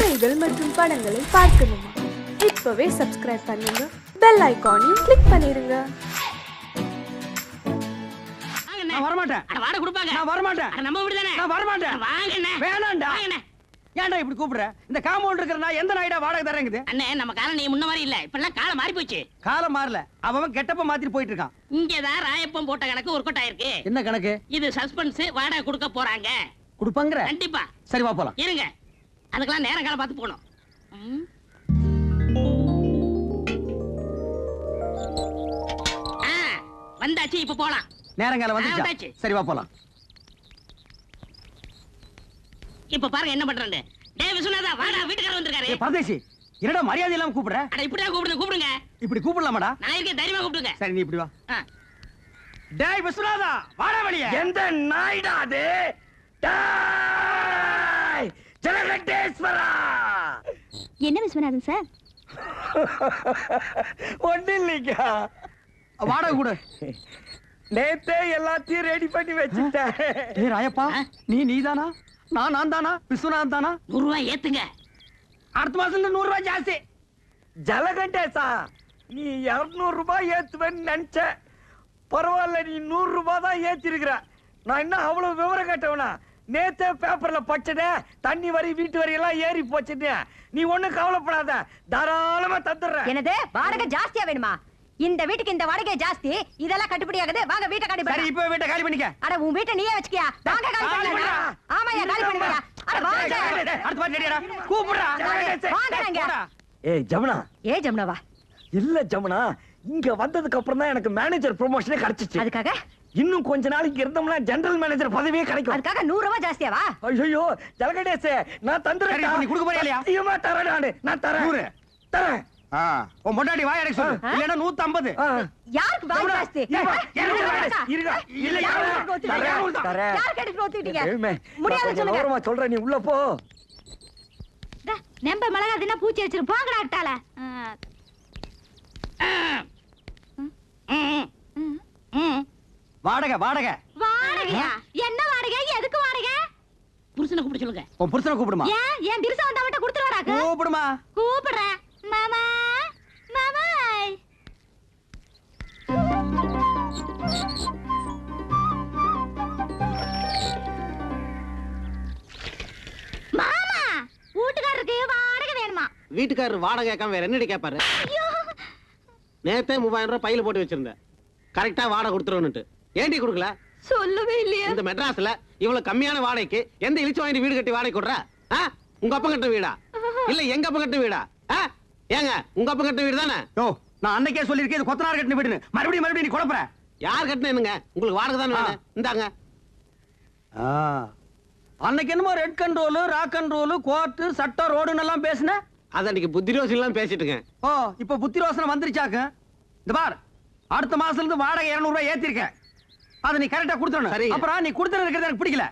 கதைகள் மற்றும் படங்களை பார்க்கணுமா? இப்பவே சப்ஸ்கிரைப் பண்ணுங்க, பெல் ஐகானையும் கிளிக் பண்ணிருங்க. நான் வர மாட்டேன். அட வாடா குடுப்பாங்க. நான் வர மாட்டேன். அட நம்ம வீடு தானே. நான் வர மாட்டேன். வாங்கண்ணே. வேணாம்டா. வாங்கண்ணே. ஏன்டா இப்படி கூப்பிடுற? இந்த காம்பவுண்ட் இருக்கிற நான் எந்த நாய்டா வாடகை தரேங்குது? அண்ணே நம்ம காலம் நீ முன்ன மாதிரி இல்ல. இப்பெல்லாம் காலம் மாறி போச்சு. காலம் மாறல. அவன் கெட்டப்ப மாத்திட்டு போயிட்டு இருக்கான். இங்கதான் ராயப்பம் போட்ட கணக்கு ஒர்க் அவுட் ஆயிருக்கு. என்ன கணக்கு? இது சஸ்பென்ஸ். வாடகை கொடுக்க போறாங்க. கொடுப்பாங்கற? கண்டிப்பா. சரி வா போலாம். இருங்க. அதுக்கெல்லாம் நேரம் காலம் பார்த்து போணும். வந்தாச்சு, இப்ப போலாம். நேரங்கால வந்துச்சு. சரி வா போலாம். இப்ப பாருங்க என்ன பண்றானே. டேய் விசுநாதா, வாடா, வீட்டுக்காரர் வந்திருக்காரு. ஏய் பரதேசி, என்னடா மரியாதை இல்லாம கூப்பிடுற? அட இப்படியே கூப்பிடுங்க. இப்படி கூப்பிடலாமாடா? நான் இருக்கேன், தைரியமா கூப்பிடுங்க. சரி நீ இப்படி வா. டேய் விசுநாதா, வாடா வெளிய. எந்த நாய்டா அது? டேய் ஜலகண்டேஸ்வரா. என்ன விஸ்வநாதன் சார்? ஒண்ணு இல்லைங்க. வாடகை கொடு. நேத்தே எல்லாத்தையும் ரெடி பண்ணி வச்சுட்டேன். ஏய் ராயப்பா, நீதானா? நான் தானா? விஸ்வநாதன் தானா? 100 ரூபாய் ஏத்துங்க. அடுத்த மாசத்துல 100 ரூபாய் ஜாஸ்தி. ஜலகண்டேசா, நீ 200 ரூபாய் ஏத்துவேன்னு நினைச்ச. பரவாயில்ல, நீ 100 ரூபாய் தான் ஏத்திருக்கிற. நான் என்ன அவ்வளவு விவரம் கேட்டவனா? நேத்தே பேப்பர்ல படிச்சதே தண்ணி வரி வீட்டு வரி எல்லாம் ஏறி போச்சுன்னு. நீ ஒண்ணும் கவலைப்படாத, தாராளமா தந்துடுறேன். என்னது வாடகை ஜாஸ்தியா வேணுமா? இந்த வீட்டுக்கு இந்த வாடகை ஜாஸ்தி. இதெல்லாம் கட்டுப்படி ஆகுது. வாங்க வீட்டை காலி பண்ணு. சரி இப்போ வீட்டை காலி பண்ணிக்க. அட உன் வீட்டை நீயே வச்சுக்கியா? வாங்க காலி பண்ணு. ஆமாயா காலி பண்ணுடா. அட வாங்க. அடுத்த பாட்டு ரெடியாடா. கூப்பிடுடா. வாங்கங்க. ஏய் ஜமுனா. ஜமுனாவா? இல்ல ஜமுனா, இங்க வந்ததுக்கு அப்புறம் தான் எனக்கு மேனேஜர் ப்ரமோஷனே கிடைச்சிச்சு. அதுக்காக இன்னும் கொஞ்ச நாளைக்கு இருந்தோம்னா ஜெனரல் மேனேஜர் பதவியே கிடைக்கும். அதுக்காக 100 ரூபாய் ஜாஸ்தியாவா? ஐயோ ஜலகண்டேசே, நான் தந்துறேன். நீ கொடுக்க போறியா இல்லையா? சத்தியமா தரேன். நான் தரேன். 100 தரேன். உன் பொண்டாட்டி வாய் அடைக்க சொல்லு. இல்லனா 150. யாருக்கு வாய் ஜாஸ்தி? இருங்க. இல்ல யாருக்கு எடுத்து ஒத்துக்கிட்டீங்க? முடியாது சொல்லுங்க. ஓரமா சொல்றேன், நீ உள்ள போ. நம்ப மிளகா தின்னா பூச்சி வச்சிரு. போங்கடா அட்டால. வாடகை வாடகை. வாடகையா? என்ன வாடகை? எதுக்கு வாடகை? புருஷனை கூப்பிட சொல்லுங்க. உன் புருஷனை கூப்பிடுமா? ஏன் பிரிசா வந்தா மட்டும் கொடுத்துறாராக்கு? கூப்பிடுமா? கூப்பிடுறேன். மாமா மாமா. மாமா, வீட்டுக்காரருக்கு வாடகை வேணுமா? வீட்டுக்காரர் வாடகை கேட்காம வேற என்னடி கேட்பாரு? நேத்தே 3000 ரூபாய் பையில போட்டு வச்சிருந்தேன். கரெக்டா வாடகை கொடுத்துருவனுட்டு. ஏண்டி கொடுக்கல? சொல்லவே இல்லையா? இந்த மெட்ராஸ்ல இவ்வளவு கம்மியான வாடகைக்கு எந்த இழிச்சு வாங்கி வீடு கட்டி வாடகை கொடுற? உங்க அப்பா கட்ட வீடா இல்ல எங்க அப்பா கட்ட வீடா? ஏங்க உங்க அப்பா கட்ட வீடு தானே? யோ, நான் அன்னைக்கே சொல்லிருக்கேன் இது கொத்தனார் கட்டின வீடுன்னு. மறுபடியும் நீ குழப்பற. யார் கட்டின என்னங்க? உங்களுக்கு வாடகை தானே வேணும். இந்தாங்க. அன்னைக்கு என்னமோ red control, rock control, court, சட்டம், ரோடுன்னு எல்லாம் பேசுன. அத அன்னைக்கு புத்தி ரோசி எல்லாம் பேசிட்டு இருக்கேன். ஓ, இப்ப புத்தி ரோசனை வந்துருச்சாக்க. இந்த பார், அடுத்த மாசத்துல இருந்து வாடகை 200 ரூபாய் ஏத்திருக்க. அத நீ கரெக்டா கொடுத்துறணும். சரி. அப்புறம் நீ கொடுத்துறது இருக்கிறது எனக்கு பிடிக்கல.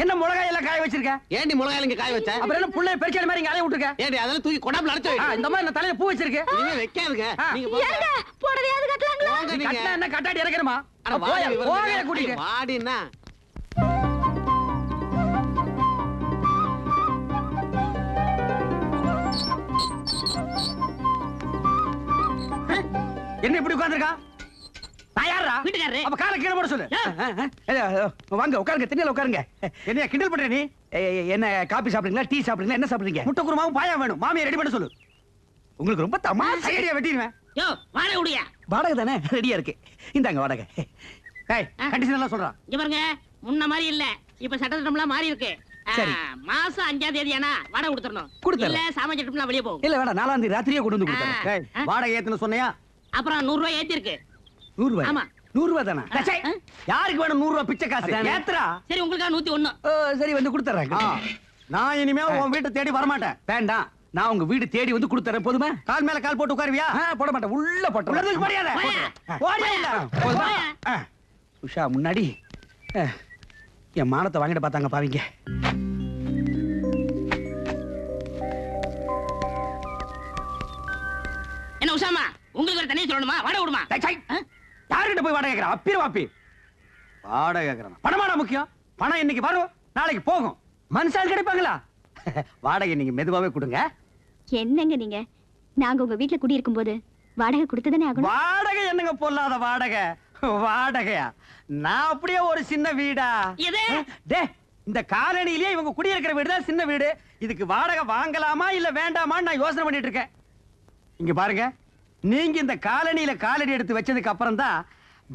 என்ன மிளகாய் எல்லாம் காய வச்சிருக்க? ஏண்டி மிளகாய் இங்க காய வச்ச? அப்புறம் என்ன புள்ளைய பெருக்கல மாதிரி இங்க அலைய விட்டுருக்க? ஏண்டி அதெல்லாம் தூக்கி கொடாப்ல அடைச்சு வை. இந்த மாதிரி நான் தலையில பூ வச்சிருக்கு. இனிமே வைக்காதுங்க. நீங்க போங்க. ஏங்க போடவையாவது கட்டலாங்களா? போங்க நீ நீங்க. கட்டினா என்ன கட்டாடி இறக்கணுமா? அட போய வாடி போய கூட்டிட்டு. வாடினா. என்ன இப்படி உட்கார்ந்திருக்கா? நான் யாரா? வீட்டுக்காரரு. அப்ப காரை கீழே போட சொல்லு. வாங்க உட்காருங்க, திண்ணையில உட்காருங்க. என்ன கிண்டல் பண்ற நீ? என்ன காபி சாப்பிடுறீங்களா, டீ சாப்பிடுறீங்களா, என்ன சாப்பிடுறீங்க? முட்டை குருமாவும் பாயா வேணும். மாமியை ரெடி பண்ண சொல்லு. உங்களுக்கு ரொம்ப தமாஷா ஐடியா வெட்டிடுவேன். யோ, வாடகை உடையா? வாடகை தானே ரெடியா இருக்கு. இந்தாங்க வாடகை. ஏய், கண்டிஷன் எல்லாம் சொல்றான். இங்க பாருங்க, முன்ன மாதிரி இல்ல. இப்ப சட்டத்திட்டம்லாம் மாறி இருக்கு. சரி. மாசம் 5ஆம் தேதி ஆனா வாடகை கொடுத்துறணும். கொடுத்துறேன். இல்ல சாமான் சட்டம்லாம் வெளியே போகும். இல்ல வேணாம், 4ஆம் தேதி ராத்திரியே கொண்டு வந்து கொடுத்துறேன். ஏய், வாடகை ஏத்துன சொன்னையா? அப்புறம் 100 ரூபாய் ஏத்தி இருக்கு. 100 ரூபாய். ஆமா. 100 ரூபாய் தானே? டேய், யாருக்கு வேணும் 100 ரூபாய் பிச்சை காசு? ஏத்துறா. சரி, உங்களுக்கா 101. சரி வந்து கொடுத்துறேன். நான் இனிமே உன் வீட்டை தேடி வர மாட்டேன். வேண்டாம், நான் உங்க வீடு தேடி வந்து கொடுத்துறேன். போதுமா? கால் மேல கால் போட்டு உட்காருவியா? போட மாட்டேன். உள்ள போட்டு உள்ளதுக்கு முடியாத. ஓடியா இல்ல? போதுமா? உஷா முன்னாடி என் மானத்தை வாங்கிட்டு பார்த்தாங்க பாவீங்க. என்ன உஷாமா, உங்களுக்கு ஒரு தனியா சொல்லணுமா? வாடகை விடுமா? யாருகிட்ட போய் வாடகை கேட்கற? அப்பீர் வாப்பி வாடகை கேட்கறான். பணமாடா முக்கியம். பணம் இன்னைக்கு வரும், நாளைக்கு போகும். மனுஷால் கிடைப்பாங்களா? வாடகை நீங்க மெதுவாவே கொடுங்க. என்னங்க நீங்க, நாங்க உங்க வீட்டுல குடி இருக்கும் போது வாடகை கொடுத்துதானே ஆகணும். வாடகை என்னங்க பொல்லாத வாடகை? வாடகையா? நான் அப்படியே ஒரு சின்ன வீடா? டே, இந்த காலனிலேயே இவங்க குடியிருக்கிற வீடு தான் சின்ன வீடு. இதுக்கு வாடகை வாங்கலாமா இல்ல வேண்டாமான்னு நான் யோசனை பண்ணிட்டு இருக்கேன். இங்க பாருங்க, நீங்க இந்த காலனியில காலடி எடுத்து வச்சதுக்கு அப்புறம் தான்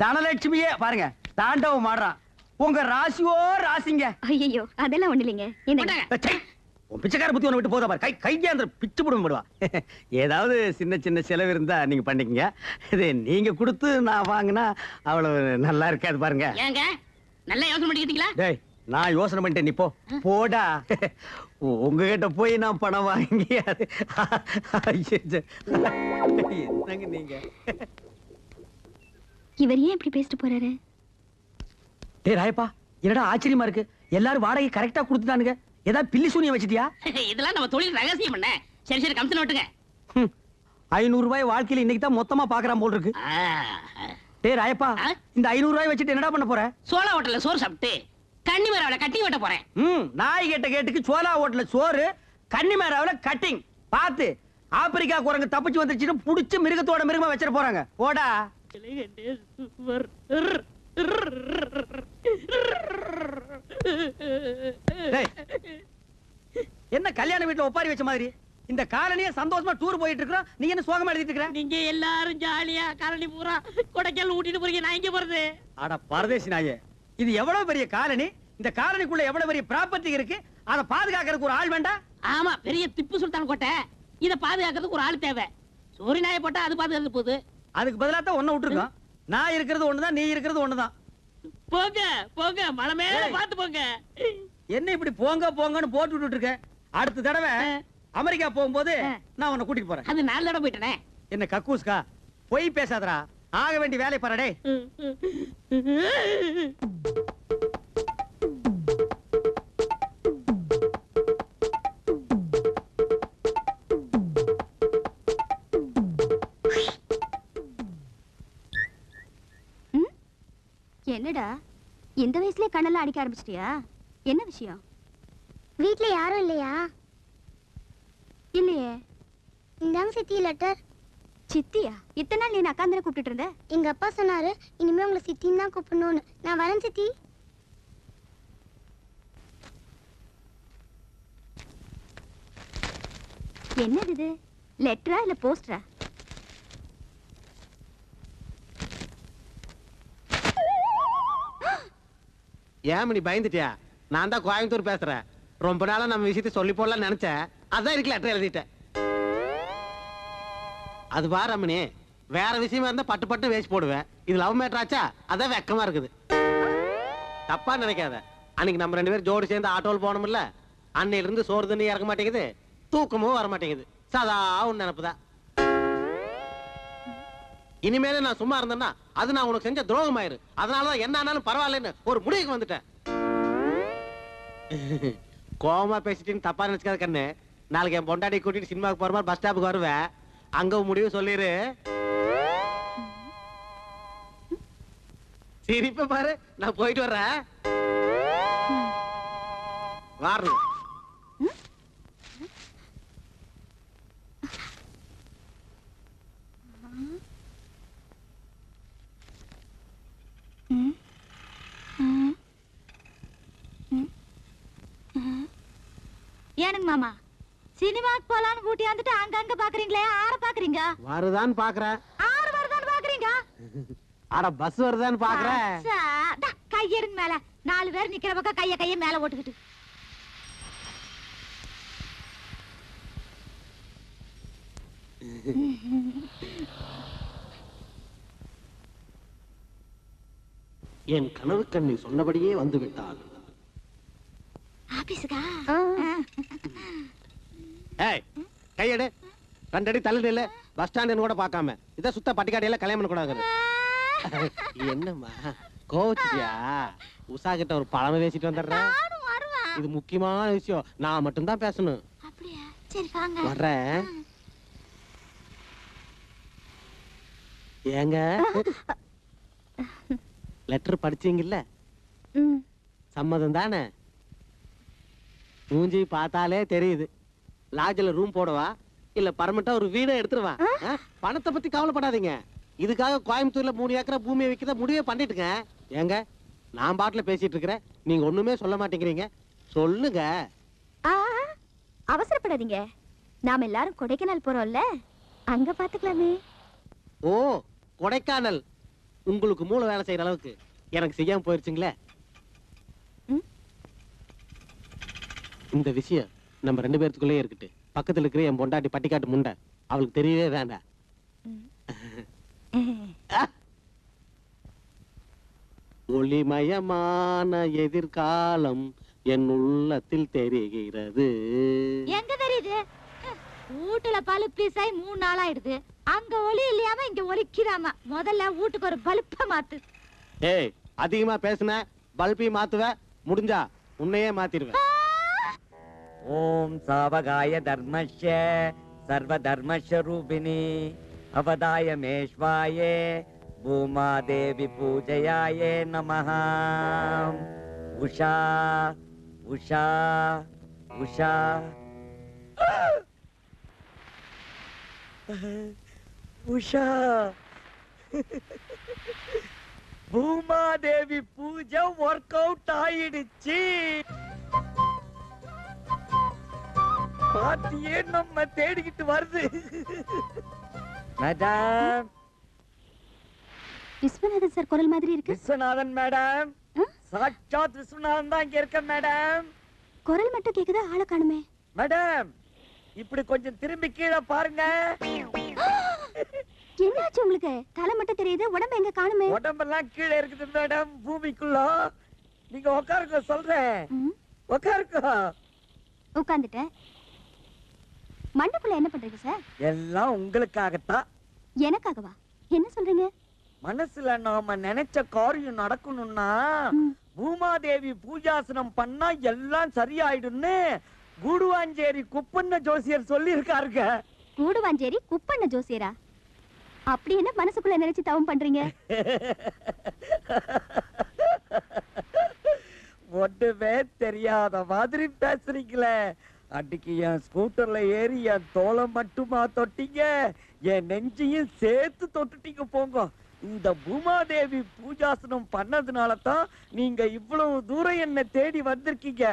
தனலட்சுமியே பாருங்க தாண்டவம் ஆடுறான். உங்க ராசியோ ராசிங்க. ஐயோ அதெல்லாம் ஒண்ணு இல்லைங்க. உன் பிச்சைக்கார புத்தி ஒண்ணு விட்டு போதா பாரு. கையா அந்த பிச்சு போடுவா போடுவா. ஏதாவது சின்ன சின்ன செலவு இருந்தா நீங்க பண்ணிக்கங்க. இது நீங்க கொடுத்து நான் வாங்கினா அவ்வளவு நல்லா இருக்காது பாருங்க. ஏங்க நல்லா யோசனை பண்ணிக்கிட்டீங்களா? டேய், நான் யோசனை பண்ணிட்டேன், நீ போ போடா. உங்ககிட்ட போய் நான் பணம் வாங்கி என்னங்க நீங்க? இவர் ஏன் இப்படி பேசிட்டு போறாரு? டேய் ராயப்பா, என்னடா ஆச்சரியமா இருக்கு. எல்லாரும் வாடகை கரெக்டா கொடுத்துட்டானுங்க. ஏதாவது பில்லி சூனியம் வச்சிட்டியா? இதெல்லாம் நம்ம தொழில் ரகசியம் பண்ண. சரி சரி கமிஷன் ஓட்டுங்க. 500 ரூபாய் வாழ்க்கையில இன்னைக்கு தான் மொத்தமா பாக்குறான் போல் இருக்கு. டேய் ராயப்பா, இந்த 500 ரூபாய் வச்சுட்டு என்னடா பண்ண போற? சோளா ஹோட்டல்ல சோறு சாப்பிட்டு கன்னிமேராவில கட்டிங் வெட்ட போறேன். நாய் கேட்ட கேட்டுக்கு சோலா ஹோட்டல்ல சோறு, கன்னிமேராவில கட்டிங். பாத்து ஆப்பிரிக்கா குரங்கு தப்பிச்சு வந்துருச்சுன்னு புடிச்சு மிருகத்தோட மிருகமா வச்சிட போறாங்க. போடா. என்ன கல்யாண வீட்டுல ஒப்பாரி வச்ச மாதிரி இந்த காலனியே சந்தோஷமா டூர் போயிட்டு இருக்கோம். நீங்க என்ன சோகமா எழுதிட்டு இருக்கற? நீங்க எல்லாரும் ஜாலியா காலனி பூரா கொடைக்கால் ஊட்டிட்டு போறீங்க, நான் எங்க போறது? அட பரதேசி நாயே, இது எவ்வளவு பெரிய காலனி. இந்த காலனிக்குள்ள எவ்வளவு பெரிய ப்ராப்பர்ட்டி இருக்கு. அத பாதுகாக்கிறதுக்கு ஒரு ஆள் வேண்டாம்? ஆமா, பெரிய திப்பு சுல்தான் கோட்டை. இத பாதுகாக்கிறதுக்கு ஒரு ஆள் தேவை. சோரி நாயை போட்டா அது பாதுகாத்து போகுது. அதுக்கு பதிலா தான் ஒண்ணு விட்டுருக்கோம். நான் இருக்கிறது ஒண்ணுதான், நீ இருக்கிறது ஒண்ணுதான். போங்க போங்க, மலை மேல பாத்து போங்க. என்ன இப்படி போங்க போங்கன்னு போட்டு விட்டுட்டு இருக்க? அடுத்த தடவை அமெரிக்கா போகும்போது நான் உன்னை கூட்டிட்டு போறேன். அது 4 தடவை போயிட்டனே. என்ன கக்கூஸ்கா, போய் பேசாதடா. ஆக வேண்டிய வேலை பாருடே. என்னடா இந்த வயசுலயே கண்ணெல்லாம் அடிக்க ஆரம்பிச்சிட்டியா? என்ன விஷயம்? வீட்ல யாரும் இல்லையா? இல்லையே. இந்தாங்க சித்தி லெட்டர். சித்தியா? இத்தனை நாள் நீ அக்காந்திர கூப்பிட்டு இருந்த? எங்க அப்பா சொன்னாரு இனிமே உங்களை சித்தின்னு தான் கூப்பிடணும்னு. நான் வரேன் சித்தி. என்னது இது? லெட்டரா இல்ல போஸ்டரா? ஏன் நீ பயந்துட்டியா? நான் தான் கோயம்புத்தூர் பேசுறேன். ரொம்ப நாளா நம்ம விஷயத்தை சொல்லி போடலாம் நினைச்சேன். அதான் இருக்கு லெட்டர் எழுதிட்டேன். அது பாரு அம்மனி, வேற விஷயமா இருந்தா பட்டு பட்டு வேஸ்ட் போடுவேன். இது லவ் மேட்டர் ஆச்சா, அதான் வெக்கமா இருக்குது. தப்பா நினைக்காத. அன்னைக்கு நம்ம 2 பேரும் ஜோடி சேர்ந்து ஆட்டோவில் போனோம்ல, அன்னையில இருந்து சோறு தண்ணி இறக்க மாட்டேங்குது, தூக்கமும் வர மாட்டேங்குது. சதா உன் நினைப்புதான். இனிமேல நான் சும்மா இருந்தேன்னா அது நான் உனக்கு செஞ்ச துரோகம் ஆயிரு. அதனாலதான் என்ன ஆனாலும் பரவாயில்லன்னு ஒரு முடிவுக்கு வந்துட்டேன். கோவமா பேசிட்டு தப்பா நினைச்சுக்காத கண்ணு. நாளைக்கு என் பொண்டாட்டி கூட்டிட்டு சினிமாவுக்கு போற மாதிரி பஸ் ஸ்டாப்புக்கு வருவேன். அங்க முடிவு சொல்லிரு. சிரிப்ப பாரு. நான் போயிட்டு வர்றேன். வாரு. ஏனுங்க மாமா, சினிமாக்கு போலான்னு கூட்டி வந்துட்டு அங்க பாக்குறீங்களே, ஆற பாக்குறீங்க? வருதான்னு பாக்குறேன். ஆறு வருதான்னு பாக்குறீங்க? அட பஸ் வருதான்னு பாக்குறேன். கையெடுங்க மேல. 4 பேர் நிக்கிற பக்கம் கைய மேல ஓட்டுக்கிட்டு. என் கனவு கண்ணி சொன்னபடியே வந்து விட்டாள். ஆபீஸ்க்கா? ஏய், கையெடு. 2 அடி தள்ளி இல்ல. பஸ் ஸ்டாண்ட் கூட பார்க்காம இத சுத்த பட்டிக்காடையில கல்யாணம் பண்ண கூடாது. என்னம்மா கோச்சியா? உஷா கிட்ட ஒரு பழம பேசிட்டு வந்துடுறேன். இது முக்கியமான விஷயம். நான் மட்டும் தான் பேசணும். அப்படியா? சரி வாங்க. வர்றேன். ஏங்க லெட்டர் படிச்சீங்கல்ல? சம்மதம் தானே? மூஞ்சி பார்த்தாலே தெரியுது. லாட்ஜில் ரூம் போடவா இல்ல பர்மனண்டா ஒரு வீடை எடுத்துருவா. பணத்தை பத்தி கவலைப்படாதீங்க. இதுக்காக கோயம்புத்தூர்ல 3 ஏக்கரா பூமியை விற்கிறத முடிவே பண்ணிட்டுங்க. ஏங்க நான் பாட்டுல பேசிட்டு இருக்கிறேன், நீங்க ஒண்ணுமே சொல்ல மாட்டேங்கிறீங்க. சொல்லுங்க. அவசரப்படாதீங்க. நாம எல்லாரும் கொடைக்கானல் போறோம்ல, அங்க பாத்துக்கலாமே. ஓ கொடைக்கானல். உங்களுக்கு மூளை வேலை செய்யற அளவுக்கு எனக்கு செய்யாம போயிருச்சுங்களே. இந்த விஷயம் நம்ம 2 பேர்த்துக்குள்ளே இருக்கட்டு. பக்கத்துல இருக்கிற என் பொண்டாட்டி பட்டிக்காட்டு முண்டை அவளுக்கு தெரியவே வேண்டாம். ஒளிமயமான எதிர்காலம் என் உள்ளத்தில் தெரிகிறது. எங்க தெரியுது? வீட்டுல பல்ப் பீஸ் ஆகி 3 நாள் ஆயிடுது. அங்க ஒளி இல்லையாம இங்க ஒலிக்கிறாம. முதல்ல வீட்டுக்கு ஒரு பல்ப மாத்து. ஏய் அதிகமா பேசுன பல்பி மாத்துவ, முடிஞ்சா உன்னையே மாத்திடுவேன். ஓம் சாவகாய தர்மஸ்ய சர்வ தர்மஸ்வரூபிணி அவதாய மேஷ்வாயே பூமா தேவி பூஜையாயே நமஹ. உஷா உஷா உஷா உஷா பூமாதேவி பூஜை ஒர்க் அவுட் ஆயிடுச்சு. பாட்டியே நம்ம தேடிக்கிட்டு வருது. மேடம் விஸ்வநாதன் சார் குரல் மாதிரி இருக்கு. விஸ்வநாதன் மேடம், சாட்சாத் விஸ்வநாதன் தான் இங்க இருக்க மேடம். குரல் மட்டும் கேக்குதா, ஆளை காணுமே. மேடம் இப்படி கொஞ்சம் திரும்பி கீழே பாருங்க. என்னாச்சு உங்களுக்கு? தலை மட்டும் தெரியுது, உடம்பு எங்க காணுமே? உடம்பெல்லாம் கீழே இருக்குது மேடம், பூமிக்குள்ள. நீங்க உட்காருங்க, சொல்றேன். உட்காருங்க. உட்கார்ந்துட்டேன். மண்டபத்துல என்ன பண்றீங்க சார்? எல்லாம் உங்களுக்காகத்தான். எனக்காகவா? என்ன சொல்றீங்க? மனசுல நாம நினைச்ச காரியம் நடக்கணும்னா பூமாதேவி பூஜாசனம் பண்ணா எல்லாம் சரியாயிடும்னு கூடுவாஞ்சேரி குப்பண்ண ஜோசியர் சொல்லி இருக்காருங்க. கூடுவாஞ்சேரி குப்பண்ண ஜோசியரா? அப்படி என்ன மனசுக்குள்ள நினைச்சு தவம் பண்றீங்க? ஒண்ணுமே தெரியாத மாதிரி பேசுறீங்களே. அன்னைக்கு என் ஸ்கூட்டர்ல ஏறி என் தோலை மட்டுமா தொட்டீங்க, என் நெஞ்சையும் சேர்த்து தொட்டுட்டீங்க. போங்க. இந்த பூமாதேவி பூஜாசனம் பண்ணதுனால தான் நீங்க இவ்வளவு தூரம் என்ன தேடி வந்திருக்கீங்க.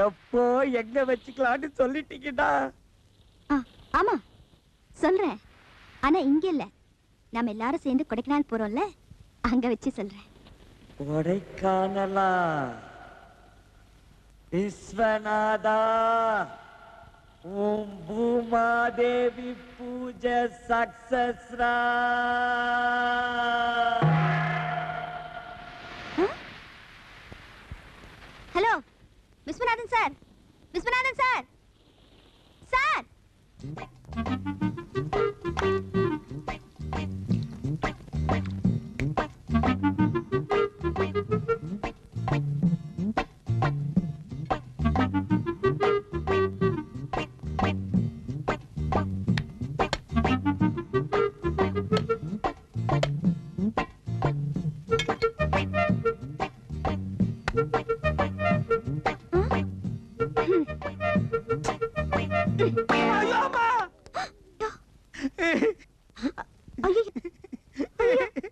எப்போ எங்க வச்சுக்கலான்னு சொல்லிட்டீங்கடா. ஆமா சொல்றேன், ஆனா இங்க இல்ல. நாம எல்லாரும் சேர்ந்து கொடைக்கானல் போறோம்ல, அங்க வச்சு சொல்றேன். கொடைக்கானலா? விஸ்வநாதா, ஓம் பூமாதேவி பூஜை சக்சஸ்ரா. Hello Viswanathan sir, Viswanathan sir, sir.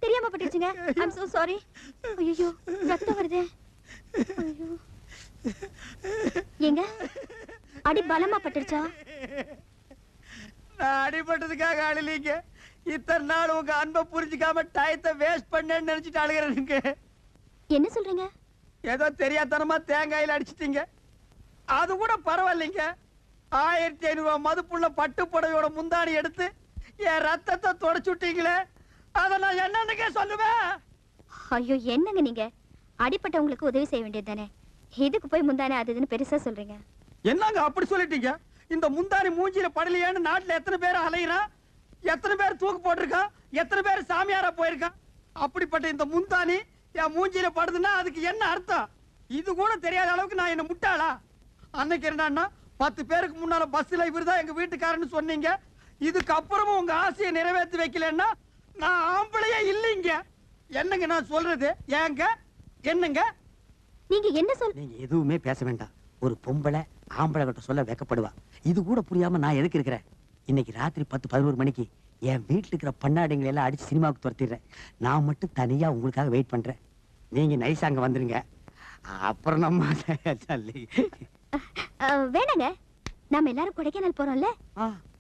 தெரியாம பட்டுச்சுங்க. I'm so sorry. ஐயோ ரத்தம் வருதே. ஐயோ எங்க அடி பலமா பட்டுச்சா? நான் அடிபட்டதுக்காக அழலீங்க. இத்தனை நாள் உங்க அன்பை புரிஞ்சுக்காம டயத்தை வேஸ்ட் பண்ணேன்னு நினைச்சிட்டு அழுகிறேனுங்க. என்ன சொல்றீங்க? ஏதோ தெரியாதனமா தேங்காயில அடிச்சிட்டீங்க. அது கூட பரவாயில்லைங்க. 1500 மதிப்புள்ள பட்டு புடவையோட முந்தாணி எடுத்து என் ரத்தத்தை தொடச்சு விட்டீங்களே, அத நான் என்னன்னுக்கே சொல்லுவேன். ஐயோ என்னங்க நீங்க? அடிப்பட்டவங்களுக்கு உதவி செய்ய வேண்டியது தானே, இதுக்கு போய் முந்தானே அது இதுன்னு பெருசா சொல்றீங்க. என்னங்க அப்படி சொல்லிட்டீங்க? இந்த முந்தாணி மூஞ்சில படலையேன்னு நாட்டுல எத்தனை பேர் அலையிறான், எத்தனை பேர் தூக்கு போட்டிருக்கான், எத்தனை பேர் சாமியாரா போயிருக்கான். அப்படிப்பட்ட இந்த முந்தாணி என் மூஞ்சில படுதுன்னா அதுக்கு என்ன அர்த்தம்? இது கூட தெரியாத அளவுக்கு நான் என்ன முட்டாளா? அன்னைக்கு என்னன்னா 10 பேருக்கு முன்னால பஸ்ல இவர்தான் எங்க வீட்டுக்காரன்னு சொன்னீங்க. இதுக்கு அப்புறமும் உங்க ஆசையை நிறைவேற்றி வைக்கலன்னா நான் ஆம்பளையே இல்லைங்க. என்னங்க நான் சொல்றது? ஏங்க என்னங்க நீங்க என்ன சொல்? நீங்க எதுவுமே பேச வேண்டாம். ஒரு பொம்பளை ஆம்பளை கிட்ட சொல்ல வெக்கப்படுவா. இது கூட புரியாம நான் எதுக்கு இருக்கிறேன்? இன்னைக்கு ராத்திரி 10-11 மணிக்கு என் வீட்டுல இருக்கிற பண்ணாடிங்களை எல்லாம் அடிச்சு சினிமாவுக்கு துரத்திடுறேன். நான் மட்டும் தனியா உங்களுக்காக வெயிட் பண்றேன். நீங்க நைஸ் அங்க வந்துருங்க. அப்புறம் நம்ம வேணாங்க, நாம எல்லாரும் கொடைக்கானல் போறோம்ல,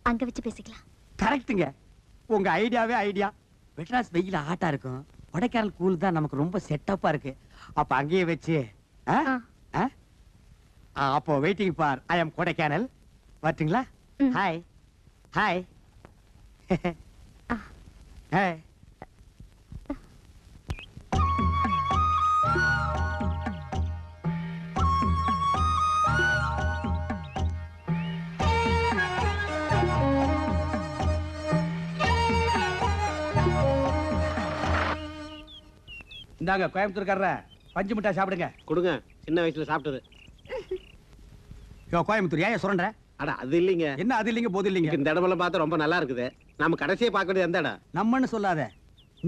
அங்க வச்சு பேசிக்கலாம். கரெக்ட்டுங்க. உங்க ஐடியாவே ஐடியா. மெட்ராஸ் வெயில ஹாட்டா இருக்கும், கொடைக்கானல் கூல் தான் நமக்கு ரொம்ப செட்டப்பா இருக்கு. அப்ப அங்கேயே வச்சு அப்போ வெயிட்டிங் ஃபார் ஐ அம் கொடைக்கானல். வரட்டுங்களா? Hi hi hi. இந்தாங்க கோயம்புத்தூர்காரர பஞ்சு மிட்டாய் சாப்பிடுங்க. கொடுங்க, சின்ன வயசுல சாப்பிட்டது. யோ கோயம்புத்தூர் ஏன் சொல்ற? அட அது இல்லைங்க. என்ன அது இல்லைங்க போது இல்லைங்க? இந்த இடமெல்லாம் பார்த்தா ரொம்ப நல்லா இருக்குது. நாம கடைசியே பார்க்க வேண்டியது எந்த இடம்? நம்மன்னு சொல்லாத.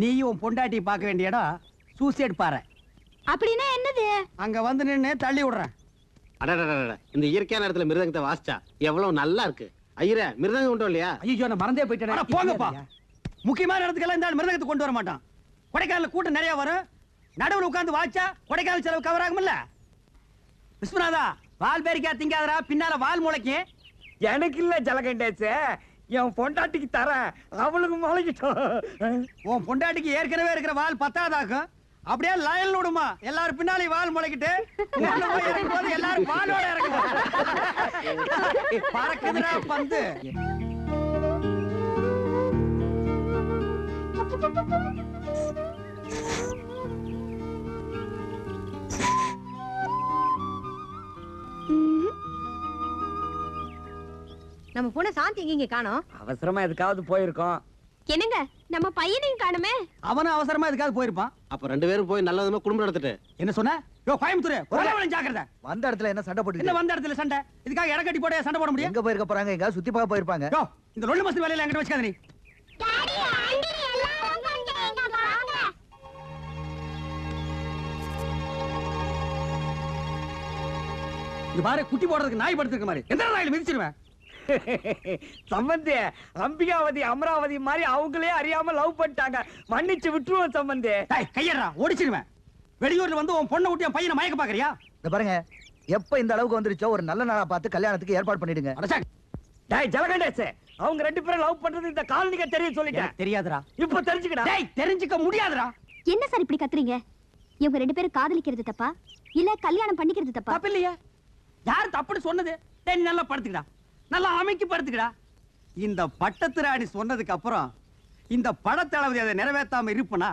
நீயும் உன் பொண்டாட்டியை பார்க்க வேண்டிய இடம் சூசைட் பாறை. அப்படின்னா என்னது? அங்க வந்து நின்னு தள்ளி விடுறேன். அடடடடட, இந்த இயற்கையான இடத்துல மிருதங்கத்தை வாசிச்சா எவ்வளவு நல்லா இருக்கு. ஐயரே, மிருதங்கம் உண்டோ இல்லையா? ஐயோ நான் மறந்தே போயிட்டேன். போங்கப்பா. முக்கியமான இடத்துக்கெல்லாம் இந்த மிருதங்கத்தை கொண்டு வர மாட்டான். கொடைக்கானல் கூட்டம் நிறைய வரும். நடுவில் உட்கார்ந்து வாச்சா கொடைக்கானல் செலவு கவர் ஆகும்ல. விஸ்வநாதா, வால் பேரிக்கா திங்காதரா, பின்னால வால் முளைக்கு. எனக்கு இல்ல ஜலகண்டேச, என் பொண்டாட்டிக்கு தரேன், அவளுக்கு முளைக்கிட்டோம். உன் பொண்டாட்டிக்கு ஏற்கனவே இருக்கிற வால் பத்தாதாக்கும். அப்படியே லயல் விடுமா, எல்லாரும் பின்னாலே வால் முளைக்கிட்டு எல்லாரும் வாலோட இறங்குவோம். பறக்குதுடா பந்து. நம்ம போன சாந்தி எங்க காணோம்? அவசரமா எதுக்காவது போயிருக்கோம். என்னங்க, நம்ம பையனையும் காணுமே. அவனும் அவசரமா எதுக்காவது போயிருப்பான். அப்ப 2 பேரும் போய் நல்ல விதமா குடும்பம் நடத்திட்டு. என்ன சொன்ன? யோ கோயம்புத்தூர், ஒருவன் ஜாக்கிரதை. வந்த இடத்துல என்ன சண்டை போட்டு? என்ன வந்த இடத்துல சண்டை? இதுக்காக இடக்கட்டி போட சண்டை போட முடியும்? எங்க போயிருக்க போறாங்க? எங்க சுத்தி பார்க்க போயிருப்பாங்க. யோ, இந்த லொள்ளு மஸ்தி வேலையில என்கிட்ட வச்சுக்காத நீ. இது பாரு, குட்டி போடுறதுக்கு நாய் படுத்துக்க மாதிரி. எந்த நாயில மிதிச்சிருவேன். சம்பந்தி, அம்பிகாவதி அமராவதி மாதிரி அவங்களே அறியாம லவ் பண்ணிட்டாங்க. மன்னிச்சு விட்டுருவோம் சம்பந்தி. கையறா, ஓடிச்சிருவேன். வெளியூர்ல வந்து உன் பொண்ணை விட்டு என் பையனை மயக்க பாக்குறியா? இந்த பாருங்க, எப்ப இந்த அளவுக்கு வந்துருச்சோ ஒரு நல்ல நாளா பார்த்து கல்யாணத்துக்கு ஏற்பாடு பண்ணிடுங்க. டேய் ஜலகண்டேசே, அவங்க 2 பேரும் லவ் பண்றது இந்த காலனிக்கு தெரியும் சொல்லிட்டேன். தெரியாதுடா. இப்ப தெரிஞ்சுக்கடா. டேய், தெரிஞ்சுக்க முடியாதுடா. என்ன சார் இப்படி கத்துறீங்க? இவங்க 2 பேரும் காதலிக்கிறது தப்பா இல்ல கல்யாணம் பண்ணிக்கிறது தப்பா? தப்பு இல்லையா? யார் தப்புன்னு சொன்னது? டேய், நல்லா படுத்துக்கடா, நல்லா அமைக்கி படுத்துக்கடா. இந்த பட்டத்து ராணி சொன்னதுக்கு அப்புறம் இந்த படத்தளபதி அதை நிறைவேற்றாம இருப்பனா?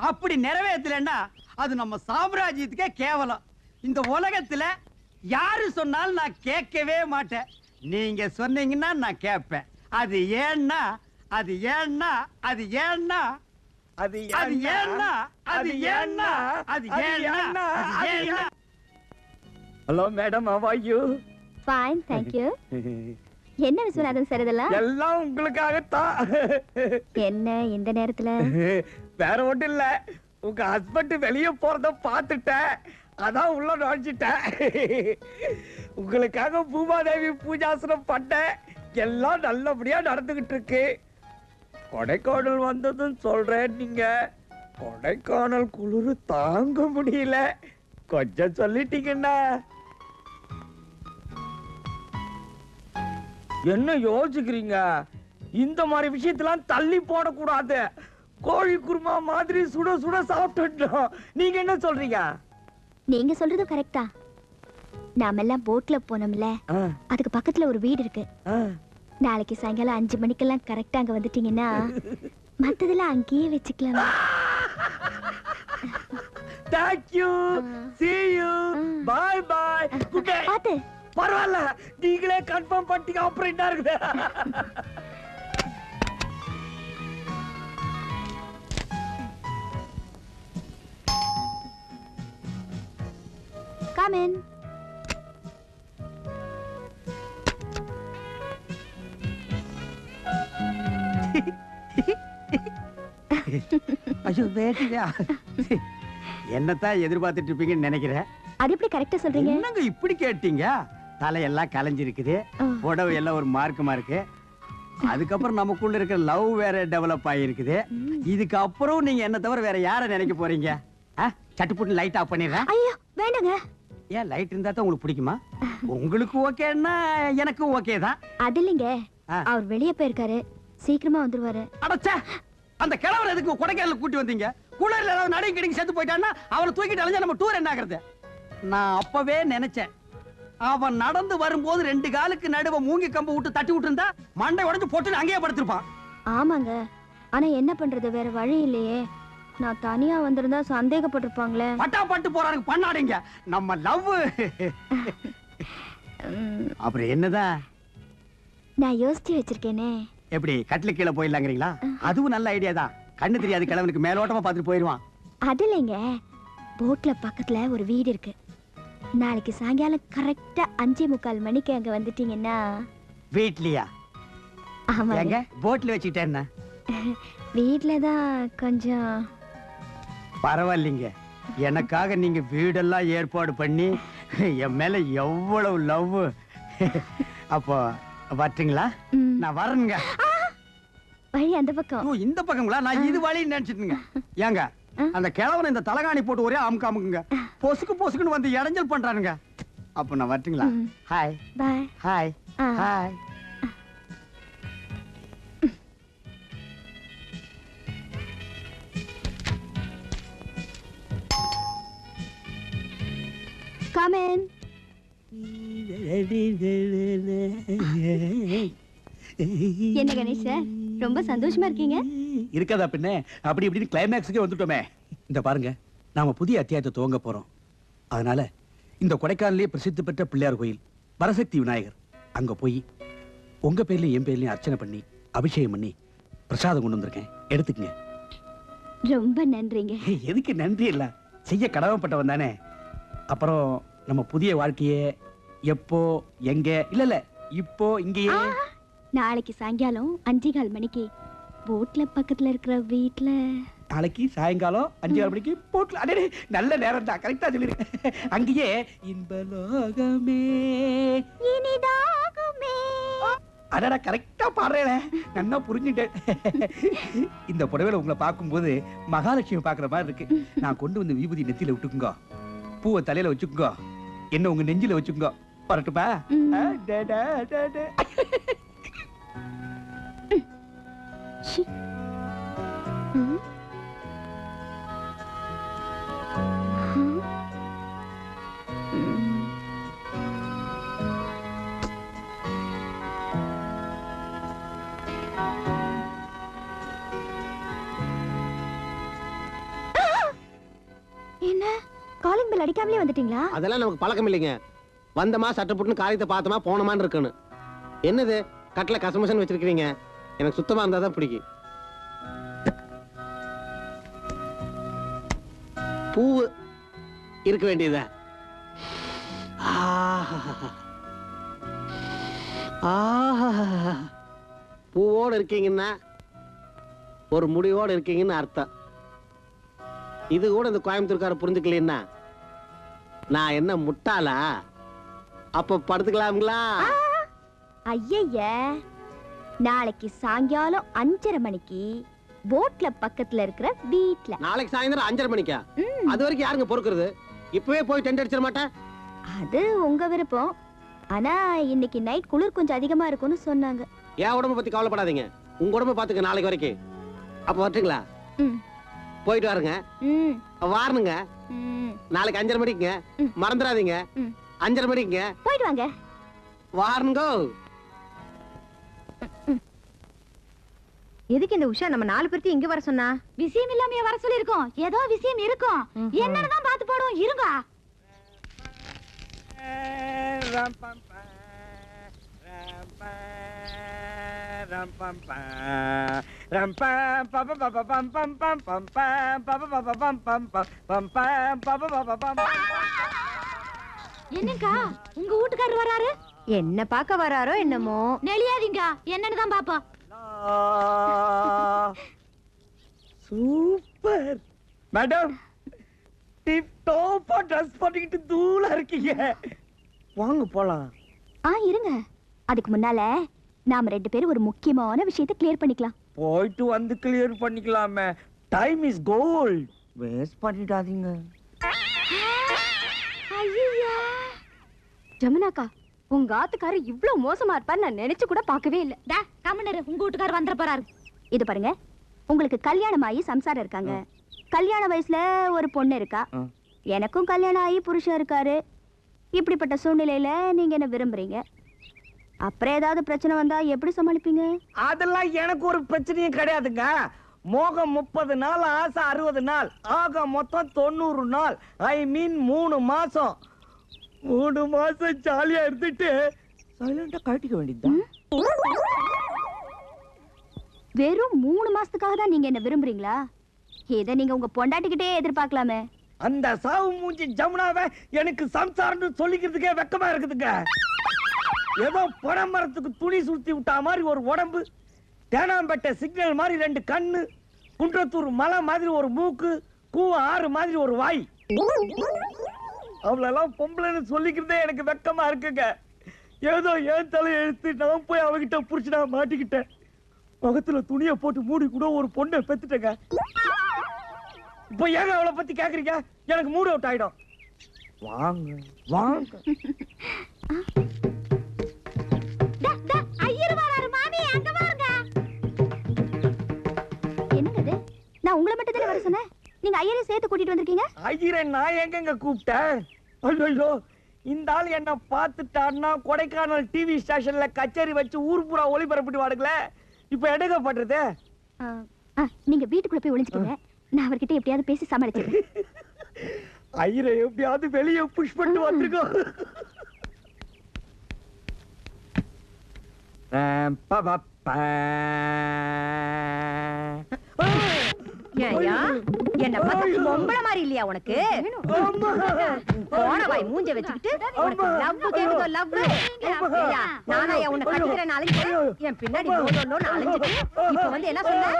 அப்படி நிறைவேற்றலன்னா அது நம்ம சாம்ராஜ்யத்துக்கே கேவலம். இந்த உலகத்துல யாரு சொன்னாலும் நான் கேட்கவே மாட்டேன். நீங்க சொன்னீங்கன்னா நான் கேட்பேன். அது ஏன்னா அது ஏன்னா அது ஏன்னா அது அது ஏன்னா அது ஏன்னா அது ஏன்னா அது ஏன்னா. Hello madam, how are you? Fine, thank you. என்ன விஸ்வநாதன் சார் இதெல்லாம்? எல்லாம் உங்களுக்காகத்தான். என்ன இந்த நேரத்துல? வேற ஒண்ணும் இல்ல, உங்க ஹஸ்பண்ட் வெளியே போறத பாத்துட்டேன், அதான் உள்ள நுழைஞ்சிட்டேன். உங்களுக்காக பூமாதேவி பூஜாசனம் பண்ணேன். எல்லாம் நல்லபடியா நடந்துகிட்டு இருக்கு. கொடைக்கானல் வந்ததும் சொல்றேன், நீங்க கொடைக்கானல் குளிர் தாங்க முடியல, கொஞ்சம் சொல்லிட்டீங்கன்னா. என்ன யோசிக்கிறீங்க? இந்த மாதிரி விஷயத்தெல்லாம் தள்ளி போடக்கூடாது. கோழி குருமா மாதிரி சுட சுட சாப்பிட்டுட்டோம். நீங்க என்ன சொல்றீங்க? நீங்க சொல்றதும் கரெக்டா. நாம எல்லாம் போட்ல போனோம்ல, அதுக்கு பக்கத்துல ஒரு வீடு இருக்கு. நாளைக்கு சாயங்காலம் 5 மணிக்கெல்லாம் கரெக்டா அங்க வந்துட்டீங்கன்னா மத்ததெல்லாம் அங்கேயே வச்சுக்கலாம். Thank you. See you. Bye bye. Good day. பாத்து. பரவாயில்ல, நீங்களே கன்ஃபார்ம் பண்ணிட்டீங்க. அப்புறம் என்ன இருக்குது? Come in. ஐயோ வேட்டியா, என்னத்தான் எதிர்பார்த்துட்டு இருப்பீங்கன்னு நினைக்கிறேன். அது எப்படி கரெக்டா சொல்றீங்க? என்னங்க இப்படி கேட்டீங்க? தலையெல்லாம் கலைஞ்சிருக்குது, உடவு எல்லாம் ஒரு மார்க்கமா இருக்கு. அதுக்கப்புறம் நமக்குள்ள இருக்கிற லவ் வேற டெவலப் ஆகிருக்குது. இதுக்கு அப்புறம் நீங்க என்ன தவிர வேற யார நினைக்க போறீங்க? சட்டுப்புட்டு லைட் ஆஃப் பண்ணிடுறேன். ஐயோ வேண்டாங்க. ஏன் லைட் இருந்தா தான் உங்களுக்கு பிடிக்குமா? உங்களுக்கு ஓகேன்னா எனக்கும் ஓகே தான். அது இல்லைங்க, அவர் வெளியே போயிருக்காரு, சீக்கிரமா வந்துருவாரு. அடச்சே, அந்த கிழவரை எதுக்கு கொடைக்கானல கூட்டி வந்தீங்க? குளர்ல ஏதாவது நடுங்கி கிடங்கி செத்து போயிட்டான்னா அவனை தூக்கிட்டு அலைஞ்சா நம்ம டூர் என்ன ஆகுறது? நான் அப்பவே நினைச்சேன், அவன் நடந்து வரும்போது 2 காலுக்கு நடுவ மூங்கி கம்பு விட்டு தட்டி விட்டு இருந்தா மண்டை உடைஞ்சு போட்டு அங்கேயே படுத்திருப்பான். ஆமாங்க, ஆனா என்ன பண்றது, வேற வழி இல்லையே. நான் தனியா வந்திருந்தா சந்தேகப்பட்டிருப்பாங்களே. பட்டா பட்டு போறானுங்க பண்ணாடிங்க நம்ம லவ். அப்புறம் என்னதான் நான் யோசிச்சு வச்சிருக்கேனே. எப்படி கட்டில கீழே போயிடலாங்கிறீங்களா? அதுவும் நல்ல ஐடியா தான். கண்ணு தெரியாது கிழவனுக்கு மேலோட்டமா பார்த்துட்டு போயிடுவான். அது இல்லைங்க, போட்ல பக்கத்துல ஒரு வீடு இருக்கு. நாளைக்கு சாயங்காலம் கரெக்டா 5:45 மணிக்கு அங்க வந்துட்டீங்கன்னா. வீட்லயா? ஆமாங்க. போட்ல வச்சுக்கிட்டேன்னா வீட்ல தான் கொஞ்சம். பரவாயில்லைங்க, எனக்காக நீங்க வீடெல்லாம் ஏற்பாடு பண்ணி என் மேல எவ்வளவு லவ். அப்போ வரட்டுங்களா? நான் வரேங்க. வழி அந்த பக்கம். இந்த பக்கங்களா? நான் இது வழின்னு நினைச்சிட்டுங்க. ஏங்க அந்த கிழவனை இந்த தலகாணி போட்டு ஒரே அமுக்கு அமுக்குங்க, பொசுக்கு பொசுக்குன்னு வந்து இடைஞ்சல் பண்றானுங்க. அப்ப நான் வரட்டுங்களா? Hi bye. Hi hi. Come in. என்ன கணேஷ் சார், ரொம்ப சந்தோஷமா இருக்கீங்க? இருக்காதா பின்ன? அப்படி இப்படின்னு கிளைமேக்ஸுக்கே வந்துட்டோமே. இந்த பாருங்க, நாம புதிய அத்தியாயத்தை துவங்க போறோம். அதனால இந்த கொடைக்கானலே பிரசித்தி பெற்ற பிள்ளையார் கோயில் வரசக்தி விநாயகர் அங்க போய் உங்க பேர்லயும் என் பேர்லயும் அர்ச்சனை பண்ணி அபிஷேகம் பண்ணி பிரசாதம் கொண்டு வந்திருக்கேன், எடுத்துக்கங்க. ரொம்ப நன்றிங்க. எதுக்கு நன்றி? இல்ல, செய்ய கடமைப்பட்டவன் தானே. அப்புறம் நம்ம புதிய வாழ்க்கையே எப்போ எங்க இல்ல இப்போ இங்கேயே. நாளைக்கு சாயங்காலம் 5:15 மணிக்கு போட்ல பக்கத்துல இருக்கிற வீட்ல. நாளைக்கு சாயங்காலம் 5:15 மணிக்கு போட்ல. அடே நல்ல நேரம் தான், கரெக்டா சொல்லிருக்கேன். அங்கேயே இன்பலோகமே இனிதாகுமே. அடடா கரெக்டா பாடுறேன், நல்லா புரிஞ்சுட்டேன். இந்த புடவையில உங்களை பார்க்கும்போது மகாலட்சுமி பாக்குற மாதிரி இருக்கு. நான் கொண்டு வந்து விபூதி நெத்தியில விட்டுக்குங்க, பூவை தலையில வச்சுக்குங்க, என்ன உங்க நெஞ்சில வச்சுக்குங்க. வரட்டுப்பா? என்ன காலிங் பெல் அடிக்காமலே வந்துட்டீங்களா? அதெல்லாம் நமக்கு பழக்கம் இல்லைங்க. வந்தமா சட்டை போட்டுன்னு காரியத்தை பார்த்தமா போனமான்னு இருக்கணும். என்னது கட்டில கசமசன்னு வச்சிருக்கீங்க? எனக்கு சுத்தமா இருந்தா தான் பிடிக்கும். பூ இருக்க வேண்டியதா? பூவோடு இருக்கீங்கன்னா ஒரு முடிவோடு இருக்கீங்கன்னு அர்த்தம். இது கூட இந்த கோயம்புத்தூர்கார புரிஞ்சுக்கலன்னா நான் என்ன முட்டாளா? அப்ப படுத்துக்கலாம்ங்களா? ஐய, நாளைக்கு சாயங்காலம் 5:30 மணிக்கு போட்ல பக்கத்துல இருக்கிற வீட்ல. நாளைக்கு சாயந்தரம் 5:30 மணிக்கா? அது வரைக்கும் யாருங்க பொறுக்கிறது? இப்பவே போய் டென்ட் அடிச்சிட மாட்டேன். அது உங்க விருப்பம். ஆனா இன்னைக்கு நைட் குளிர் கொஞ்சம் அதிகமா இருக்கும்னு சொன்னாங்க. என் உடம்ப பத்தி கவலைப்படாதீங்க, உங்க உடம்ப பாத்துக்க நாளைக்கு வரைக்கும். அப்ப வரட்டுங்களா? போயிட்டு வாருங்க. வாரணுங்க. நாளைக்கு 5:30 மணிக்குங்க, மறந்துடாதீங்க. 5:30 மணிக்குங்க போயிட்டு வாங்க. வாருங்க. எதுக்கு இந்த உஷா நம்ம 4 பேர்த்தையும் இங்க வர சொன்னா? விஷயம் இல்லாம வர சொல்லி இருக்கோம். ஏதோ விஷயம் இருக்கும், என்னன்னு பார்த்து போடுவோம். இருங்க. என்னக்கா உங்க வீட்டுக்காரர் வராரு? என்ன பார்க்க வராரோ என்னமோ. நெளியாதீங்க, என்னன்னு தான் பாப்போம். சூப்பர் மேடம், டிப் டாப்பா ட்ரெஸ் பண்ணிக்கிட்டு தூளா இருக்கீங்க. வாங்க போலாம். இருங்க. அதுக்கு முன்னால நாம 2 பேரும் ஒரு முக்கியமான விஷயத்தை கிளியர் பண்ணிக்கலாம். போயிட்டு வந்து கிளியர் பண்ணிக்கலாமே. Time is gold. வேஸ்ட் பண்ணிடாதீங்க. ஐயா ஜமுனாக்கா, உங்க ஆத்துக்காரு இவ்ளோ மோசமா இருப்பாரு நான் நினைச்சு கூட பார்க்கவே இல்ல. கம்முனரு, உங்க வீட்டுக்காரர் வந்துட போறாரு. இது பாருங்க, உங்களுக்கு கல்யாணம் ஆகி சம்சாரம் இருக்காங்க. கல்யாண வயசுல ஒரு பொண்ணு இருக்கா. எனக்கும் கல்யாணம் ஆகி புருஷன் இருக்காரு. இப்படிப்பட்ட சூழ்நிலையில நீங்க என்ன விரும்புறீங்க? அப்புறம் ஏதாவது பிரச்சனை வந்தா எப்படி சமாளிப்பீங்க? அதெல்லாம் எனக்கு ஒரு பிரச்சனையும் கிடையாதுங்க. மோகம் 30 நாள், ஆசை 60 நாள், ஆக மொத்தம் 90 நாள். ஐ மீன் 3 மாசம். 3 மாசம் ஜாலியா இருந்துட்டு சைலண்டா கட்டிக்க வேண்டியதுதான். வெறும் 3 மாசத்துக்காக தான் நீங்க என்ன விரும்புறீங்களா? இதை நீங்க உங்க பொண்டாட்டிக்கிட்டே எதிர்பார்க்கலாமே. அந்த சாவு மூஞ்சி ஜமுனாவை எனக்கு சம்சாரம்னு சொல்லிக்கிறதுக்கே வெக்கமா இருக்குதுங்க. ஏதோ பனைமரத்துக்கு துணி சுத்தி விட்டா மாதிரி ஒரு உடம்பு, தேனாம்பேட்டை சிக்னல் மாதிரி 2 கண்ணு, குன்றத்தூர் மலை மாதிரி ஒரு மூக்கு, கூவ ஆறு மாதிரி ஒரு வாய். அவளெல்லாம் பொம்பளைன்னு சொல்லிக்கிறதே எனக்கு வெக்கமா இருக்குங்க. ஏதோ ஏன் தலை எழுத்து நான் போய் அவகிட்ட புடிச்சு நான் மாட்டிக்கிட்டேன். முகத்துல துணியை போட்டு மூடி கூட ஒரு பொண்ணை பெத்துட்டேங்க. இப்ப ஏங்க அவளை பத்தி கேக்குறீங்க? எனக்கு மூட் அவுட் ஆயிடும். வாங்க வாங்க. ஐயர் வராரு மாமி, அங்க வாங்க. என்னங்க இது? நான் உங்களை மட்டும் தானே வர சொன்னேன். நீங்க ஐயரை சேர்த்து கூட்டிட்டு வந்திருக்கீங்க. ஐயரை நான் எங்கங்க கூப்பிட்டேன்? ஐயோ, இந்த ஆள் என்ன பார்த்துட்டான்னா கொடைக்கானல் டிவி ஸ்டேஷன்ல கச்சேரி வச்சு ஊர் பூரா ஒளிபரப்பிட்டு வாடுங்களே. இப்ப எடுக்க பண்றது? நீங்க வீட்டுக்குள்ள போய் ஒளிஞ்சுக்கோங்க. நான் அவர்கிட்ட எப்படியாவது பேசி சமாளிச்சிடுறேன். ஐயரை எப்படியாவது வெளியே புஷ் பண்ணிட்டு வந்திருக்கோம். என்ன பார்த்து பொம்பளை மாதிரி இல்லையா உனக்கு? போன வாய் மூஞ்ச வச்சுக்கிட்டு உனக்கு லவ் கேக்குதோ லவ்? நானா உன்னை கட்டிக்கிறேன் அலைஞ்சு என் பின்னாடி அலைஞ்சிட்டு இப்ப வந்து என்ன சொன்ன?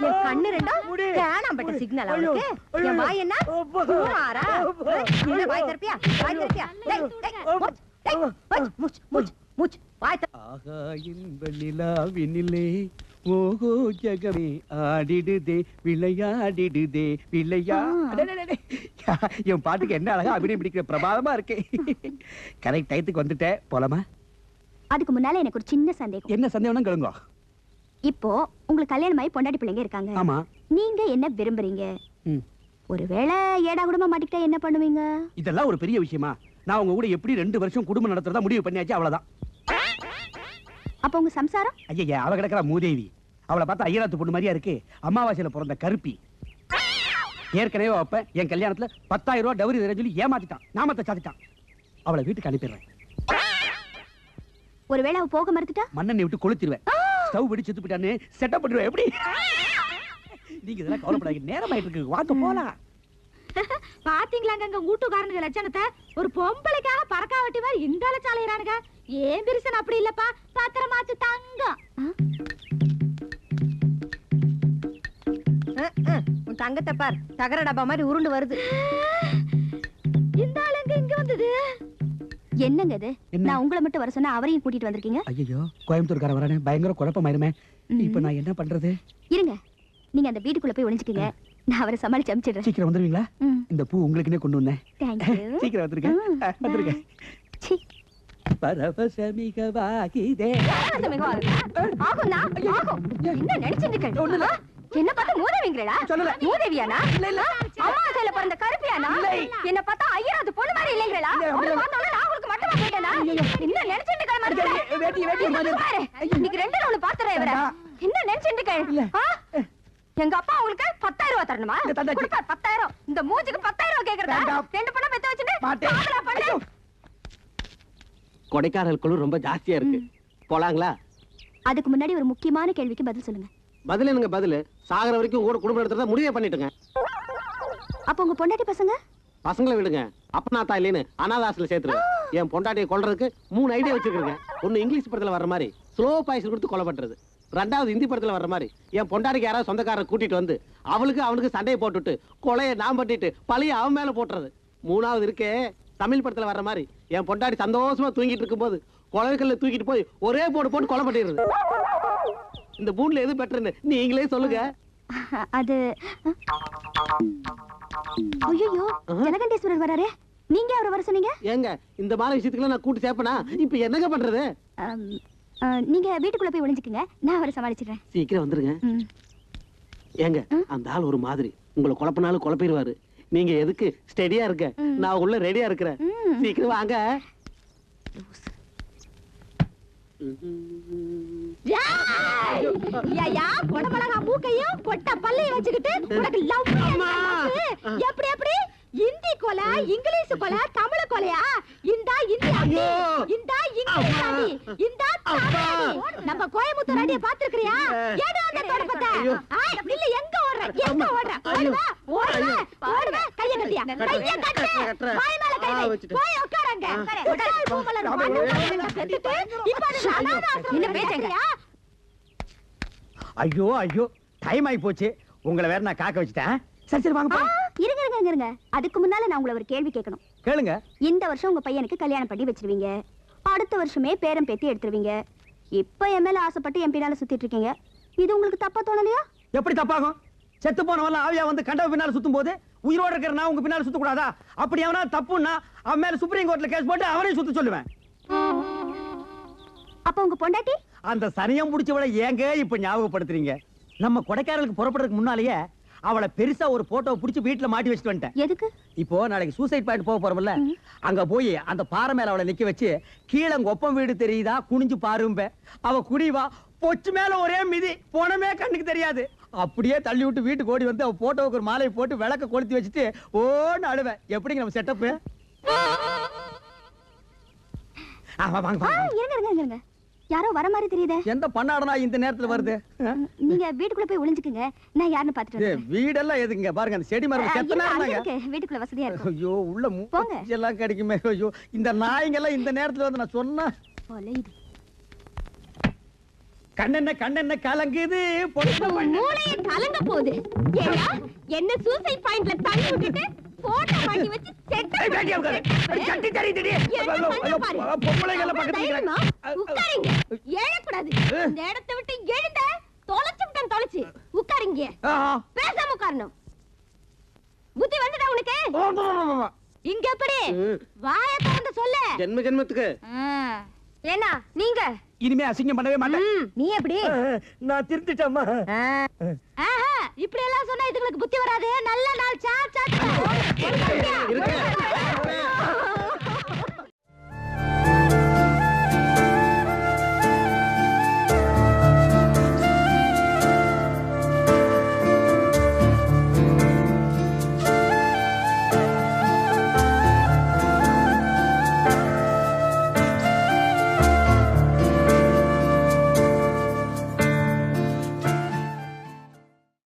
என் கண்ணு ரெண்டும் தேனாம்பட்ட சிக்னல் அவனுக்கு. என் வாய் என்ன பூராரா? என்ன வாய் தரப்பியா? வாய் தரப்பியா? மூச்சு வாய் தர. ஆகா இன்ப நிலாவினிலே ஓஹோ ஜகமே ஆடிடுதே விளையாடிடுதே விளையா. என் பாட்டுக்கு என்ன அழகா அபிநயம் பிடிக்கிற பிரபாதமா இருக்கு. கரெக்ட் டயத்துக்கு வந்துட்டேன். போலாமா? அதுக்கு முன்னால எனக்கு ஒரு சின்ன சந்தேகம். என்ன சந்தேகம் கேளுங்க. இப்போ உங்களுக்கு கல்யாணம் ஆகி பொண்டாட்டி பிள்ளைங்க இருக்காங்க. ஆமா. நீங்க என்ன விரும்புறீங்க? ஒருவேளை ஏடா குடும்பமா மாட்டிக்கிட்டா என்ன பண்ணுவீங்க? இதெல்லாம் ஒரு பெரிய விஷயமா? நான் உங்க கூட எப்படி 2 வருஷம் குடும்பம் நடத்துறதா முடிவு பண்ணியாச்சு, அவ்வளவுதான். அப்ப உங்க சம்சாரம்? ஐயா, அவ கிடக்குற மூதேவி. அவளை பார்த்தா ஐயராத்து பொண்ணு மாதிரியா இருக்கு. அமாவாசையில பிறந்த கருப்பி. ஏற்கனவே அப்ப என் கல்யாணத்துல 10,000 ரூபாய் டவுரி தரேன்னு சொல்லி ஏமாத்திட்டான். நாமத்தை சாத்திட்டான். அவளை வீட்டுக்கு அனுப்பிடுறேன். ஒருவேளை அவ போக மறுத்துட்டா மண்ணெண்ணெய் விட்டு கொளுத்திடுவேன். ஸ்டவ் வெடி செத்து போயிட்டான்னு செட்டப் பண்ணிடுவேன். எப்படி? நீங்க இதெல்லாம் கவலைப்படாதீங்க. நேரம் ஆயிட்டு இருக்கு. வாங்க போலாம். பாத்தீங்களாங்க அங்க வீட்டுக்காரனுங்க லட்சணத்தை? ஒரு பொம்பளைக்காக பறக்கா வெட்டி மாதிரி இந்த அலைச்சாலையறானுங்க. ஏன் பிரிசன் அப்படி இல்லப்பா, பத்திரமாச்சு தங்கம். உன் தங்கத்தை பார், தகர டப்பா மாதிரி உருண்டு வருது. இந்த ஆளுங்க இங்க வந்தது என்னங்க இது? நான் உங்களை மட்டும் வர சொன்னா அவரையும் கூட்டிட்டு வந்திருக்கீங்க. ஐயோ, கோயம்புத்தூர்கார வரானே, பயங்கர குழப்பமாயிருமே. இப்ப நான் என்ன பண்றது? இருங்க, நீங்க அந்த வீட்டுக்குள்ள போய் ஒளிஞ்சுக்கீங்க. நான் அவரை சமாளிச்சு அனுப்பிச்சிடுறேன். சீக்கிரம் வந்துருவீங்களா? இந்த பூ உங்களுக்குனே கொண்டு வந்தேன். சீக்கிரம் வந்துருங்க. பரவசமிகவாகிதே. என்ன நினைச்சிருக்கீங்க? என்ன பார்த்தா மூதேவிங்களா? சொல்லல. மூதேவியானா? இல்ல இல்ல. அம்மா கையில பிறந்த கருப்பியானா? என்ன பார்த்தா ஐயராது பொண்ணு மாதிரி இல்லைங்களா? உங்களை பார்த்தா நான் உங்களுக்கு மட்டுமா போயிட்டேனா? என்ன நினைச்சிட்டு இருக்க? வேட்டி வேட்டி இன்னைக்கு 2 நாள் பாத்துறேன் இவரை. என்ன நினைச்சிட்டு இருக்க? எங்க அப்பா உங்களுக்கு 10,000 ரூபாய் தரணுமா? கொடுப்பார் 10,000. இந்த மூஞ்சிக்கு 10,000 ரூபாய் கேக்குறதா? 2 பொண்ணை பெத்து வச்சிட்டு கொடைக்கானல் குழு ரொம்ப ஜாஸ்தியா இருக்கு. போலாங்களா? அதுக்கு முன்னாடி ஒரு முக்கியமான கேள்விக்கு பதில் சொல்லுங்க. பதில் என்னங்க பதில்? சாகர வரைக்கும் கூட குடும்பம் நடத்துறதா முடிவே பண்ணிட்டுங்க. அப்ப உங்க பொண்டாட்டி பசங்க? பசங்களை விடுங்க. அப்பனாத்தா இல்லைன்னு அனாதாசில சேர்த்துருங்க. என் பொண்டாட்டியை கொல்றதுக்கு 3 ஐடியா வச்சிருக்கேங்க. ஒன்னு இங்கிலீஷ் படத்துல வர்ற மாதிரி ஸ்லோ பாய்சன் கொடுத்து கொலை பண்றது. ரெண்டாவது இந்தி படத்துல வர்ற மாதிரி என் பொண்டாடிக்கு யாராவது சொந்தக்காரரை கூட்டிட்டு வந்து அவனுக்கு சண்டையை போட்டுட்டு கொலையை நான் பண்ணிட்டு பழிய அவன் மேல போட்டுறது. மூணாவது இருக்கே தமிழ் படத்துல வர்ற மாதிரி என் பொண்டாடி சந்தோஷமா தூங்கிட்டு இருக்கும்போது குழந்தைகள்ல தூக்கிட்டு போய் ஒரே போட்டு கொலை பண்ணிடுறது. இந்த மூணுல எது பெட்டர்னு நீங்களே சொல்லுங்க. அது ஐயோ ஜலகண்டேஸ்வரர் வராரே, நீங்க அவரை வர சொன்னீங்க. ஏங்க இந்த மாதிரி விஷயத்துக்குலாம் நான் கூட்டி சேர்ப்பனா இப்ப என்னங்க பண்றது? நீங்க வீட்டுக்குள்ள போய் ஒளிஞ்சுக்குங்க, நான் அவரை சமாளிச்சிடுறேன். சீக்கிரம் வந்துருங்க. ஏங்க அந்த ஆள் ஒரு மாதிரி உங்களை குழப்பினாலும் குழப்பிடுவாரு. நீங்க எதுக்கு ஸ்டெடியா இருக்க, நான் உள்ள ரெடியா இருக்கிறேன். சீக்கிரம் வாங்க. கொடமிளகா மூக்கையும் கொட்ட பல்லையும் வச்சுக்கிட்டு எப்படி எப்படி இந்தி கொலை, இங்கிலீஷ் கொலை, தமிழ் கொலையா? இந்தா இந்தி அடி, இந்தா இங்கிலீஷ் அடி, இந்தா தமிழ் அடி. நம்ம கோயம்புத்தூர் அடியை பாத்துக்கிறியா? ஏடு அந்த தொடப்பத்தை. இல்ல எங்க ஓடுற, எங்க ஓடுற? ஓடுவா ஓடுவா ஓடுவா. கைய கட்டியா, கைய கட்டு, வாய் மேல கை வை, போய் உட்காருங்க. உடல் பூமலர் மண்ணு கட்டிட்டு இப்ப என்ன பேசுறீங்க? ஐயோ ஐயோ டைம் ஆகி போச்சு. உங்களை வேற நான் காக்க வச்சுட்டேன். சரி சரி வாங்க. இருங்க, அதுக்கு முன்னால நான் உங்களை ஒரு கேள்வி கேட்கணும். கேளுங்க. இந்த வருஷம் உங்க பையனுக்கு கல்யாணம் பண்ணி வச்சிருவீங்க, அடுத்த வருஷமே பேரம் பேத்தி எடுத்துருவீங்க. இப்ப என் மேல ஆசைப்பட்டு என் பின்னால சுத்திட்டு இருக்கீங்க. இது உங்களுக்கு தப்பா தோணலையா? எப்படி தப்பாகும்? செத்து போனவெல்லாம் ஆவியா வந்து கண்டவ பின்னால சுத்தும் போது உயிரோட இருக்கிற நான் உங்க பின்னால சுத்த கூடாதா? அப்படி அவனா தப்புன்னா அவன் மேல சுப்ரீம் கோர்ட்ல கேஸ் போட்டு அவனையும் சுத்த சொல்லுவேன். அப்ப உங்க பொண்டாட்டி அந்த சனியம் முடிச்சவளை ஏங்க இப்ப ஞாபகப்படுத்துறீங்க? நம்ம கொடைக்கானலுக்கு புறப்படுறதுக்கு முன்னாலேயே அவளை பெருசா ஒரு போட்டோ புடிச்சு வீட்டுல மாட்டி வச்சுட்டு வந்துட்டேன். எதுக்கு? இப்போ நாளைக்கு சூசைட் பாயிண்ட் போக போறோம்ல, அங்க போய் அந்த பாறை மேல அவளை நிக்க வச்சு கீழே ஒப்பம் வீடு தெரியுதா குனிஞ்சு பாரும்ப, அவ குடிவா பொச்சு மேல ஒரே மிதி போனமே கண்ணுக்கு தெரியாது. அப்படியே தள்ளி விட்டு வீட்டுக்கு ஓடி வந்து அவ போட்டோவுக்கு ஒரு மாலையை போட்டு விளக்க கொளுத்தி வச்சுட்டு ஓன்னு அழுவேன். எப்படிங்க நம்ம செட்டப்? இருங்க, யாரோ வர மாதிரி தெரியுதே. எந்த பண்ணாடனா இந்த நேரத்துல வருது? நீங்க வீட்டுக்குள்ள போய் ஒளிஞ்சுக்குங்க, நான் யாருன்னு பாத்துட்டு வரேன். வீடெல்லாம் எதுங்க? பாருங்க அந்த செடி மரம் செத்தனா இருந்தாங்க. வீட்டுக்குள்ள வசதியா இருக்கும். ஐயோ உள்ள மூச்சு எல்லாம் கிடைக்குமே. ஐயோ இந்த நாய்ங்க எல்லாம் இந்த நேரத்துல வந்து நான் சொன்னா கண்ணென்ன கலங்குது, மூளையே கலங்க போகுது. ஏன்னா என்ன சூசைட் பாயிண்ட்ல தள்ளி விட்டுட்டு போட்டோ மாட்டி வச்சு செட் கட்டி தெரியுதுடி. பொம்பளைங்க எல்லாம் பக்கத்துல நிக்கறாங்க. உட்காருங்க. ஏழக்கூடாது. இந்த இடத்தை விட்டு எழுந்த தொலைச்சு உட்காருங்க. பேசாம உட்காரணும். புத்தி வந்துடா உனக்கு? இங்க எப்படி வாயை திறந்து சொல்லு. ஜென்மத்துக்கு என்ன நீங்க இனிமே அசிங்கம் பண்ணவே மாட்டேன். நீ எப்படி? நான் திருத்திட்டேம்மா. இப்படி எல்லாம் சொன்னா இதுங்களுக்கு புத்தி வராது. நல்ல நாள் சா சா